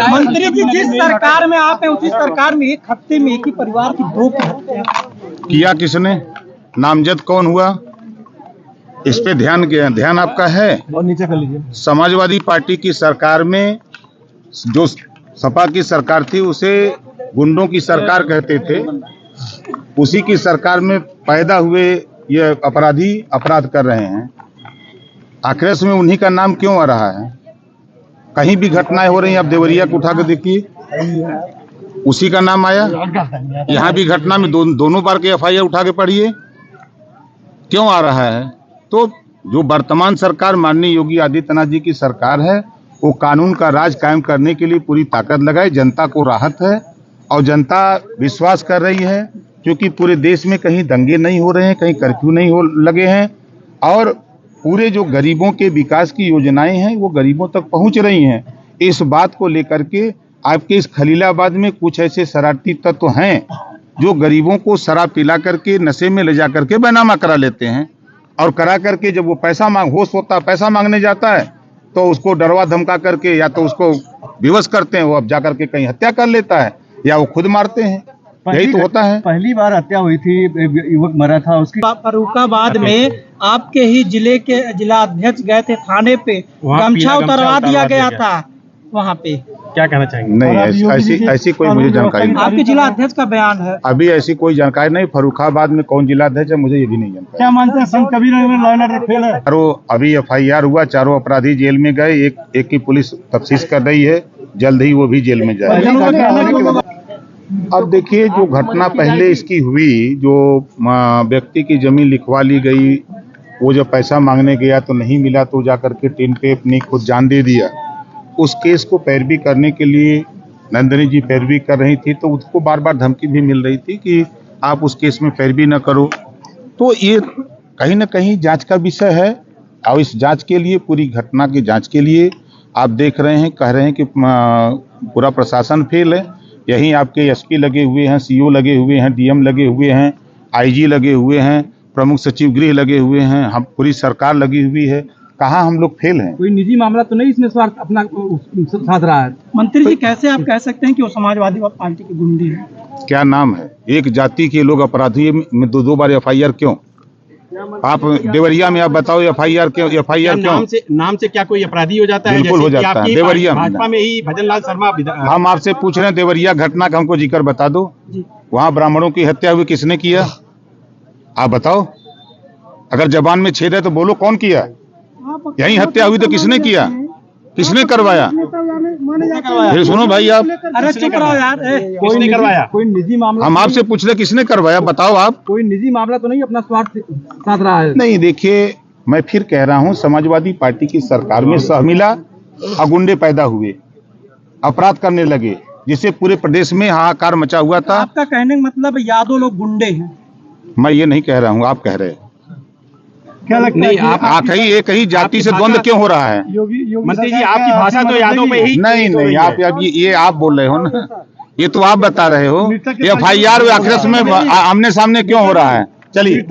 मंत्री जी, जिस सरकार में आप हैं उसी सरकार में एक हफ्ते में एक ही परिवार की 2 की हत्या किया किसने? नामजद कौन हुआ? इस पे ध्यान आपका है? और नीचे कर लीजिए। समाजवादी पार्टी की सरकार में जो सपा की सरकार थी उसे गुंडों की सरकार कहते थे। उसी की सरकार में पैदा हुए ये अपराधी अपराध कर रहे हैं। आखिर में उन्हीं का नाम क्यों आ रहा है? कहीं भी घटनाएं हो रही हैं, आप देवरिया को उठा कर देखिए, उसी का नाम आया। यहाँ भी घटना में दोनों बार के FIR उठा के पढ़िए, क्यों आ रहा है? तो जो वर्तमान सरकार माननीय योगी आदित्यनाथ जी की सरकार है, वो कानून का राज कायम करने के लिए पूरी ताकत लगाए। जनता को राहत है और जनता विश्वास कर रही है, क्योंकि पूरे देश में कहीं दंगे नहीं हो रहे हैं, कहीं कर्फ्यू नहीं लगे हैं और पूरे जो गरीबों के विकास की योजनाएं हैं वो गरीबों तक पहुंच रही हैं। इस बात को लेकर के आपके इस खलीलाबाद में कुछ ऐसे शरारती तत्व हैं जो गरीबों को शराब पिला करके नशे में ले जा करके बैनामा करा लेते हैं और करा करके जब वो होश होता पैसा मांगने जाता है तो उसको डरवा धमका करके या तो उसको विवश करते हैं, वो अब जाकर के कहीं हत्या कर लेता है या वो खुद मारते हैं। यही तो होता है। पहली बार हत्या हुई थी, युवक मरा था उसकी। फर्रुखाबाद में आपके ही जिले के जिला अध्यक्ष गए थे थाने पे, गमछा उतरवा दिया गया था वहाँ पे। क्या कहना चाहेंगे? नहीं, ऐसी कोई मुझे जानकारी नहीं। आपके जिला अध्यक्ष का बयान है। अभी ऐसी कोई जानकारी नहीं। फर्रुखाबाद में कौन जिला अध्यक्ष है मुझे ये भी नहीं जानकारी। क्या मानते हैं संत कबीर नगर फेल है? अभी FIR हुआ, 4 अपराधी जेल में गए, एक की पुलिस तफ्तीश कर रही है, जल्द ही वो भी जेल में जाएगा। अब देखिए, जो घटना पहले इसकी हुई, जो व्यक्ति की जमीन लिखवा ली गई, वो जब पैसा मांगने गया तो नहीं मिला तो जाकर के टेन पे अपनी खुद जान दे दिया। उस केस को पैरवी करने के लिए नंदिनी जी पैरवी कर रही थी, तो उसको बार बार धमकी भी मिल रही थी कि आप उस केस में पैरवी न करो। तो ये कहीं ना कहीं जांच का विषय है और इस जांच के लिए, पूरी घटना की जांच के लिए आप देख रहे हैं, कह रहे हैं कि पूरा प्रशासन फेल है। यहीं आपके SP लगे हुए हैं, CO लगे हुए हैं, DM लगे हुए हैं, IG लगे हुए हैं, प्रमुख सचिव गृह लगे हुए हैं, हम पूरी सरकार लगी हुई है। कहाँ हम लोग फेल हैं? कोई निजी मामला तो नहीं इसमें स्वार्थ अपना साध रहा है? मंत्री जी, कैसे आप कह सकते हैं कि वो समाजवादी पार्टी के गुंडे हैं? क्या नाम है? एक जाति के लोग अपराधी में 2 बार FIR क्यों? आप देवरिया में आप बताओ FIR क्यों? नाम से क्या कोई अपराधी हो जाता है? बिल्कुल हो जाता है। देवरिया भाजपा में ही भजनलाल शर्मा। हम आपसे पूछ रहे हैं, देवरिया घटना का हमको जिक्र बता दो। वहाँ ब्राह्मणों की हत्या हुई, किसने किया? आप बताओ। अगर जबान में छेद है तो बोलो, कौन किया? यहीं हत्या हुई तो किसने किया? किसने करवाया? फिर सुनो भाई, आप चुप रहो यार। किसने करवाया? कोई निजी मामला? हम आपसे पूछ रहे किसने करवाया, बताओ आप। कोई निजी मामला तो नहीं अपना स्वार्थ साध रहा है? नहीं, देखिए, मैं फिर कह रहा हूँ, समाजवादी पार्टी की सरकार में सहमिला और गुंडे पैदा हुए, अपराध करने लगे, जिससे पूरे प्रदेश में हाहाकार मचा हुआ था। आपका कहने का मतलब यादव लोग गुंडे हैं? मैं ये नहीं कह रहा हूँ, आप कह रहे हैं। क्या लगता है आप एक ही जाति से द्वंद्व क्यों हो रहा है? मंत्री जी, आपकी भाषा तो यादों पे ही नहीं, आप ये आप बोल रहे हो ना, ये तो आप बता रहे हो। FIR आखिर में आमने सामने क्यों हो रहा है? चलिए।